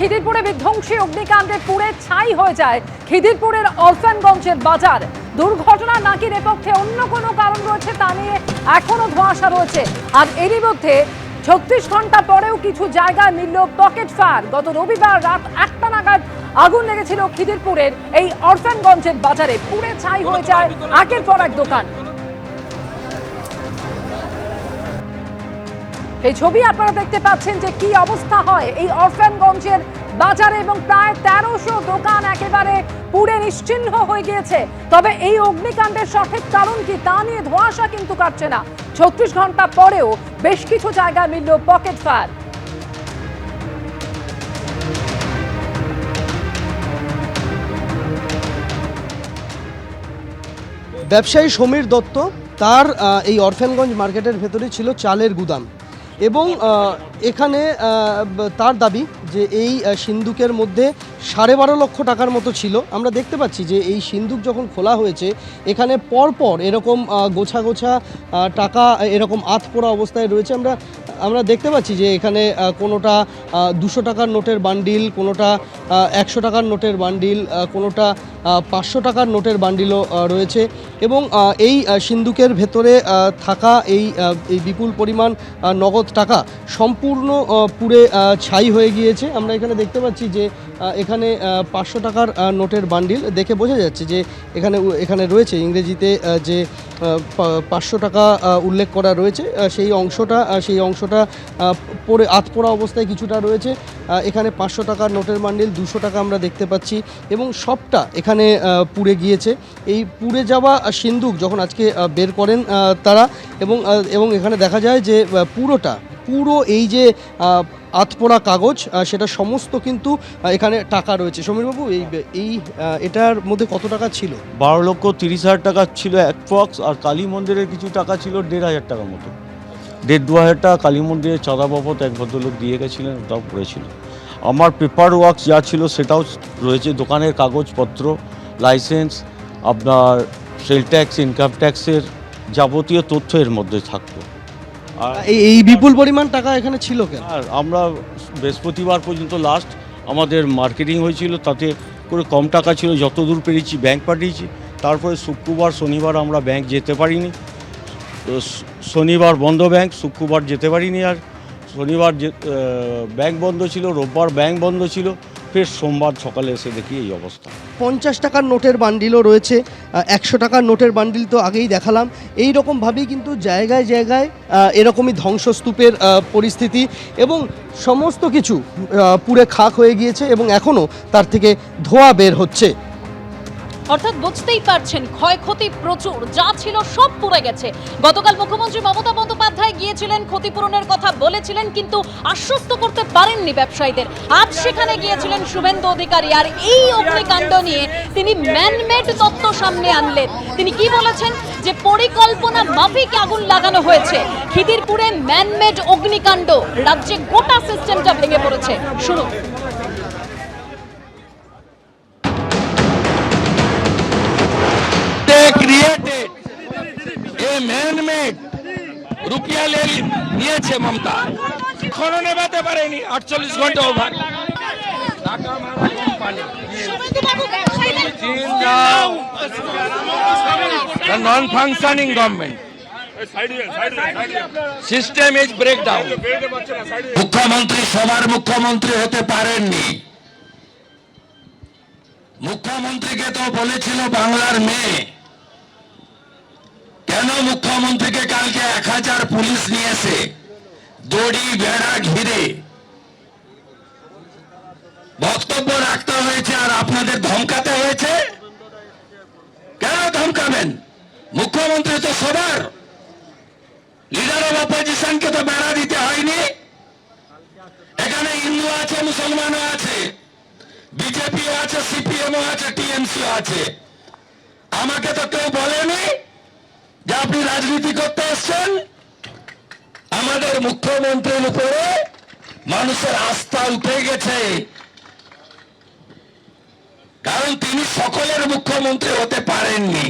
খিদিরপুরে বিধ্বংসী অগ্নিকাণ্ডে পুড়ে ছাই হয়ে যায় খিদিরপুরের অলফানগঞ্জের বাজার। দুর্ঘটনা নাকি নেপথ্যে অন্য কোনো কারণ রয়েছে তা নিয়ে এখনো ধোঁয়াশা রয়েছে। আর এরই মধ্যে 36 ঘন্টা পরেও কিছু জায়গায় মিলল পকেট ফায়ার। গত রবিবার রাত 1টা নাগাদ আগুন লেগেছিল খিদিরপুরের এই অলফানগঞ্জের বাজারে। পুড়ে ছাই হয়ে যায় একের পর এক দোকান। এই ছবি আপনারা দেখতে পাচ্ছেন যে কি অবস্থা হয় এই অলফানগঞ্জের বাজারে, এবং প্রায় 1300 দোকান একেবারে পুড়ে নিশ্চিহ্ন হয়ে গিয়েছে। তবে এই অগ্নিকাণ্ডের সঠিক কারণ কি তা নিয়ে ধোঁয়াশা কিন্তু কাটছে না। 36 ঘন্টা পরেও বেশ কিছু জায়গায় মিলল পকেট ফায়ার। ব্যবসায়ী সমীর দত্ত, তার এই অলফানগঞ্জ মার্কেটের ভেতরে ছিল চালের গুদাম, এবং এখানে তার দাবি যে এই সিন্দুকের মধ্যে 12.5 লক্ষ টাকার মতো ছিল। আমরা দেখতে পাচ্ছি যে এই সিন্দুক যখন খোলা হয়েছে এখানে পরপর এরকম গোছা গোছা টাকা এরকম আধপোড়া অবস্থায় রয়েছে। আমরা দেখতে পাচ্ছি যে এখানে কোনোটা 200 টাকার নোটের বান্ডিল, কোনোটা 100 টাকার নোটের বান্ডিল, কোনোটা 500 টাকার নোটের বান্ডিলও রয়েছে। এবং এই সিন্দুকের ভেতরে থাকা এই বিপুল পরিমাণ নগদ টাকা সম্পূর্ণ পুড়ে ছাই হয়ে গিয়েছে। আমরা এখানে দেখতে পাচ্ছি যে এখানে 500 টাকার নোটের বান্ডিল দেখে বোঝা যাচ্ছে যে এখানে রয়েছে ইংরেজিতে যে 500 টাকা উল্লেখ করা রয়েছে, সেই অংশটা পড়ে আধপোড়া অবস্থায় কিছুটা রয়েছে। এখানে 500 টাকার নোটের বান্ডিল, 200 টাকা আমরা দেখতে পাচ্ছি, এবং সবটা এখানে পুড়ে গিয়েছে। এই পুড়ে যাওয়া সিন্দুক যখন আজকে বের করেন তারা, এবং এখানে দেখা যায় যে পুরো এই যে আধপোড়া কাগজ, সেটা সমস্ত কিন্তু এখানে টাকা রয়েছে। সমীরবাবু, এটার মধ্যে কত টাকা ছিল? 12,30,000 টাকা ছিল অ্যাপ্রক্স, আর কালী মন্দিরের কিছু টাকা ছিল 1,500 টাকার মতো। 1,500-2,000 টাকা কালী মন্দিরের চাঁদা বাবদ এক ভদ্রলোক দিয়ে গেছিলেন, ওটাও পড়েছিল। আমার পেপার ওয়ার্কস যা ছিল সেটাও রয়েছে, দোকানের কাগজপত্র, লাইসেন্স, আপনার সেল ট্যাক্স, ইনকাম ট্যাক্সের যাবতীয় তথ্য এর মধ্যে থাকতো। আর এই বিপুল পরিমাণ টাকা এখানে ছিল কেন? আর আমরা বৃহস্পতিবার পর্যন্ত লাস্ট আমাদের মার্কেটিং হয়েছিল, তাতে করে কম টাকা ছিল, যতদূর পেরেছি ব্যাংক পাঠিয়েছি। তারপরে শুক্রবার শনিবার আমরা ব্যাংক যেতে পারিনি, শনিবার বন্ধ ব্যাংক, শুক্রবার যেতে পারিনি। আর শনিবার ব্যাংক বন্ধ ছিল, রোববার ব্যাংক বন্ধ ছিল, ফের সোমবার সকালে এসে দেখি এই অবস্থা। 50 টাকার নোটের বান্ডিলও রয়েছে, 100 টাকার নোটের বান্ডিল তো আগেই দেখালাম। এই রকমভাবেই কিন্তু জায়গায় জায়গায় এরকমই ধ্বংসস্তূপের পরিস্থিতি, এবং সমস্ত কিছু পুড়ে খাক হয়ে গিয়েছে, এবং এখনও তার থেকে ধোঁয়া বের হচ্ছে। অর্থাৎ বুঝতেই পারছেন ক্ষয়ক্ষতি প্রচুর, যা ছিল সব পুড়ে গেছে। গতকাল মুখ্যমন্ত্রী মমতা বন্দ্যোপাধ্যায় গিয়েছিলেন, ক্ষতিপূরণের কথা বলেছিলেন, কিন্তু আশ্বস্ত করতে পারেননি ব্যবসায়ীদের। আজ সেখানে গিয়েছিলেন শুভেন্দু অধিকারী, আর এই অগ্নিকাণ্ড নিয়ে তিনি ম্যানমেড তত্ত্ব সামনে আনলেন। তিনি কি বলেছেন? যে পরিকল্পনা মাফিক আগুন লাগানো হয়েছে। খিদিরপুরে ম্যানমেড অগ্নিকাণ্ড, রাজ্যে গোটা সিস্টেমটা ভেঙে পড়েছে। শুনুন। ক্রিয়েটেড এ ম্যানমেড রুপিয়া নিয়েছে মমতা, এখনো নেবাতে পারেনি। 48 ঘন্টা ওভার টাকা মারা company non functioning government system is breakdown. মুখ্যমন্ত্রী সবার মুখ্যমন্ত্রী হতে পারেননি। মুখ্যমন্ত্রীকে তো বলেছিল বাংলার মেয়ে। কেন মুখ্যমন্ত্রীকে কালকে 1000 পুলিশ নিয়েছে, দড়ি বেড়া ঘিরে বক্তব্য রাখতে হয়েছে, আর আপনাদের ধমকাতে হয়েছে? কেন ধমকাবেন? মুখ্যমন্ত্রী তো সবার, লিডার অফ অপোজিশনকে তো বেড়া দিতে হয়নি। এখানে হিন্দু আছে, মুসলমানও আছে, বিজেপিও আছে, সিপিএমও আছে, টিএমসিও আছে। আমাকে তো কেউ বলেনি যে আপনি রাজনীতি করতে এসছেন। আমাদের মুখ্যমন্ত্রীর উপরে মানুষের আস্থা উঠে গেছে, কারণ তিনি সকলের মুখ্যমন্ত্রী হতে পারেননি।